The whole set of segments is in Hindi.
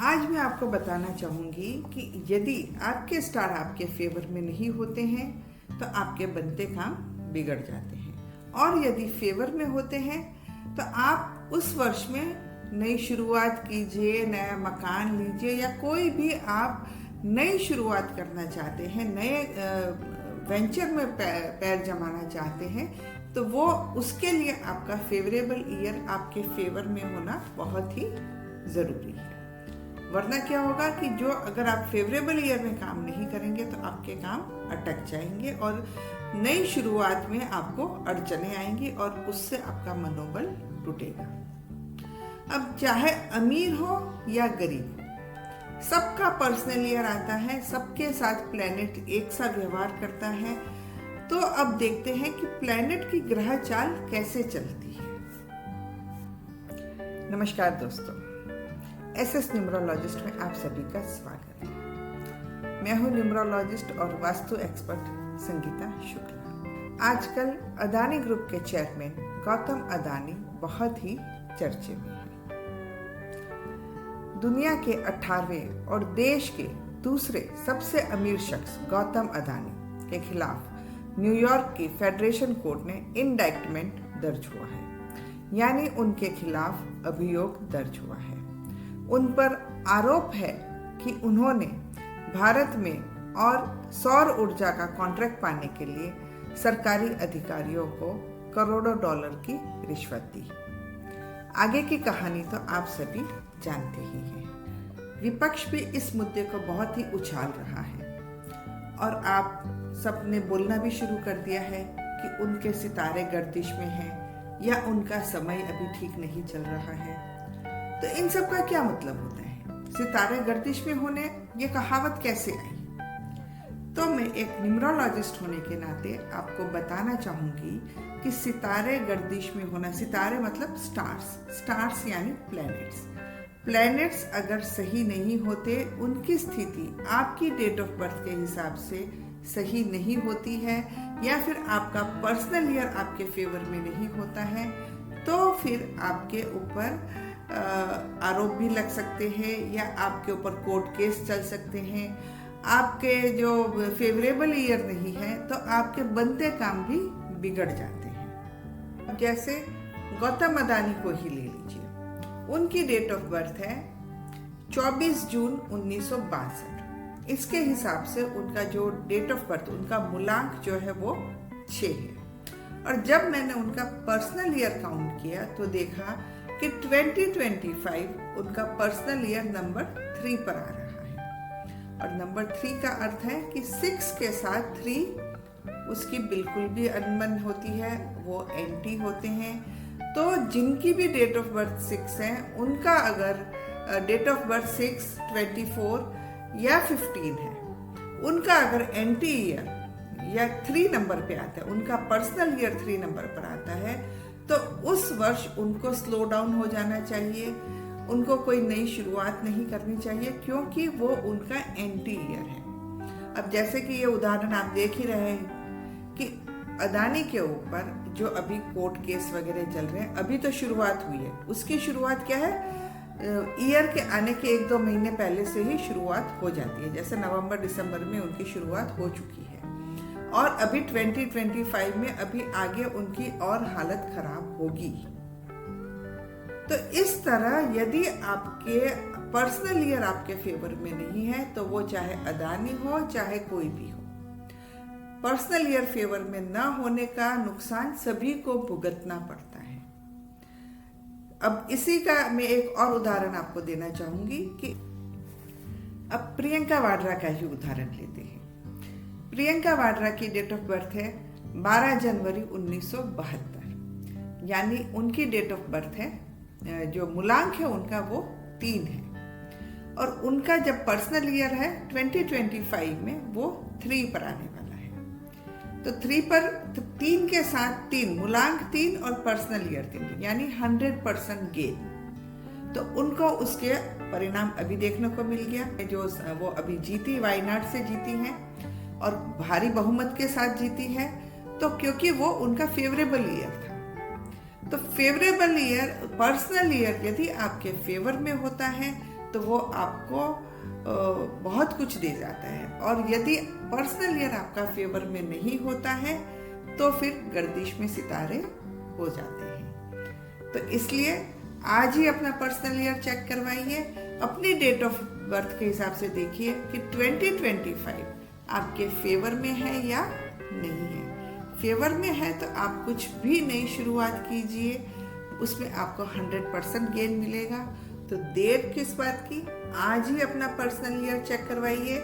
आज मैं आपको बताना चाहूँगी कि यदि आपके स्टार आपके फेवर में नहीं होते हैं तो आपके बनते काम बिगड़ जाते हैं, और यदि फेवर में होते हैं तो आप उस वर्ष में नई शुरुआत कीजिए, नया मकान लीजिए या कोई भी आप नई शुरुआत करना चाहते हैं, नए वेंचर में पैर जमाना चाहते हैं, तो वो उसके लिए आपका फेवरेबल ईयर आपके फेवर में होना बहुत ही ज़रूरी है। वरना क्या होगा कि जो अगर आप फेवरेबल ईयर में काम नहीं करेंगे तो आपके काम अटक जाएंगे और नई शुरुआत में आपको अड़चने आएंगी और उससे आपका मनोबल टूटेगा। अब चाहे अमीर हो या गरीब हो, सबका पर्सनल ईयर आता है, सबके साथ प्लैनेट एक सा व्यवहार करता है। तो अब देखते हैं कि प्लैनेट की ग्रह चाल कैसे चलती है। नमस्कार दोस्तों, एसएस न्यूमरोलॉजिस्ट में आप सभी का स्वागत है। मैं हूं न्यूमरोलॉजिस्ट और वास्तु एक्सपर्ट संगीता शुक्ला। आजकल अदानी ग्रुप के चेयरमैन गौतम अदानी बहुत ही चर्चे में हैं। दुनिया के 18वें और देश के दूसरे सबसे अमीर शख्स गौतम अदानी के खिलाफ न्यूयॉर्क की फेडरेशन कोर्ट ने इंडाइक्टमेंट दर्ज हुआ है, यानी उनके खिलाफ अभियोग दर्ज हुआ है। उन पर आरोप है कि उन्होंने भारत में और सौर ऊर्जा का कॉन्ट्रैक्ट पाने के लिए सरकारी अधिकारियों को करोड़ों डॉलर की रिश्वत दी। आगे की कहानी तो आप सभी जानते ही हैं। विपक्ष भी इस मुद्दे को बहुत ही उछाल रहा है और आप सबने बोलना भी शुरू कर दिया है कि उनके सितारे गर्दिश में हैं या उनका समय अभी ठीक नहीं चल रहा है। तो इन सब का क्या मतलब होता है? सितारे गर्दिश में होने ये कहावत कैसे आई? तो मैं एक न्यूमरोलॉजिस्ट होने के नाते आपको बताना चाहूंगी कि सितारे गर्दिश में होना, सितारे मतलब स्टार्स यानी प्लैनेट्स अगर सही नहीं होते, उनकी स्थिति आपकी डेट ऑफ बर्थ के हिसाब से सही नहीं होती है या फिर आपका पर्सनल ईयर आपके फेवर में नहीं होता है, तो फिर आपके ऊपर आरोप भी लग सकते हैं या आपके ऊपर कोर्ट केस चल सकते हैं। आपके जो फेवरेबल ईयर नहीं है तो आपके बनते काम भी बिगड़ जाते हैं। जैसे गौतम अदानी को ही ले लीजिए, उनकी डेट ऑफ बर्थ है 24 जून 1962। इसके हिसाब से उनका जो डेट ऑफ बर्थ, उनका मूलांक जो है वो 6 है। और जब मैंने उनका पर्सनल ईयर काउंट किया तो देखा कि 2025 उनका पर्सनल ईयर नंबर 3 पर आ रहा है। और नंबर 3 का अर्थ है कि 6 के साथ 3 उसकी बिल्कुल भी अनबन होती है, वो एंटी होते हैं। तो जिनकी भी डेट ऑफ बर्थ 6 है, उनका अगर डेट ऑफ बर्थ 6, 24 या 15 है, उनका अगर एंटी ईयर या 3 नंबर पे आता है, उनका पर्सनल ईयर 3 नंबर पर आता है, तो उस वर्ष उनको स्लो डाउन हो जाना चाहिए, उनको कोई नई शुरुआत नहीं करनी चाहिए, क्योंकि वो उनका एंटी ईयर है। अब जैसे कि ये उदाहरण आप देख ही रहे हैं कि अदानी के ऊपर जो अभी कोर्ट केस वगैरह चल रहे हैं, अभी तो शुरुआत हुई है। उसकी शुरुआत क्या है, ईयर के आने के 1-2 महीने पहले से ही शुरुआत हो जाती है। जैसे नवंबर दिसंबर में उनकी शुरुआत हो चुकी है और अभी 2025 में अभी आगे उनकी और हालत खराब होगी। तो इस तरह यदि आपके पर्सनल ईयर आपके फेवर में नहीं है, तो वो चाहे अदानी हो चाहे कोई भी हो, पर्सनल ईयर फेवर में ना होने का नुकसान सभी को भुगतना पड़ता है। अब इसी का मैं एक और उदाहरण आपको देना चाहूंगी कि अब प्रियंका वाड्रा का ही उदाहरण लेते हैं। प्रियंका वाड्रा की डेट ऑफ बर्थ है 12 जनवरी 1972, यानी उनकी डेट ऑफ बर्थ है, जो मूलांक है उनका वो 3 है। और उनका जब पर्सनल ईयर है 2025 में वो 3 पर आने वाला है। तो 3 पर 3 के साथ 3 मूलांक 3 और पर्सनल ईयर 3, यानी 100% गेन। तो उनको उसके परिणाम अभी देखने को मिल गया। जो वो अभी जीती, वायनाड से जीती हैं और भारी बहुमत के साथ जीती है, तो क्योंकि वो उनका फेवरेबल ईयर था। तो फेवरेबल ईयर, पर्सनल ईयर यदि आपके फेवर में होता है तो वो आपको बहुत कुछ दे जाता है। और यदि पर्सनल ईयर आपका फेवर में नहीं होता है तो फिर गर्दिश में सितारे हो जाते हैं। तो इसलिए आज ही अपना पर्सनल ईयर चेक करवाइए, अपनी डेट ऑफ बर्थ के हिसाब से देखिए कि 2025 आपके फेवर में है या नहीं है। फेवर में है तो आप कुछ भी नई शुरुआत कीजिए, उसमें आपको 100% गेन मिलेगा। तो देर किस बात की, आज ही अपना पर्सनल ईयर चेक करवाइए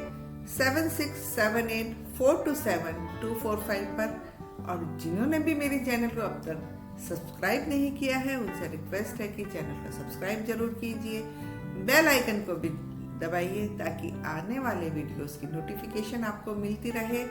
7678427245 पर। और जिन्होंने भी मेरे चैनल को अब तक सब्सक्राइब नहीं किया है उनसे रिक्वेस्ट है कि चैनल को सब्सक्राइब जरूर कीजिए, बेल आइकन को भी दबाइए ताकि आने वाले वीडियोस की नोटिफिकेशन आपको मिलती रहे।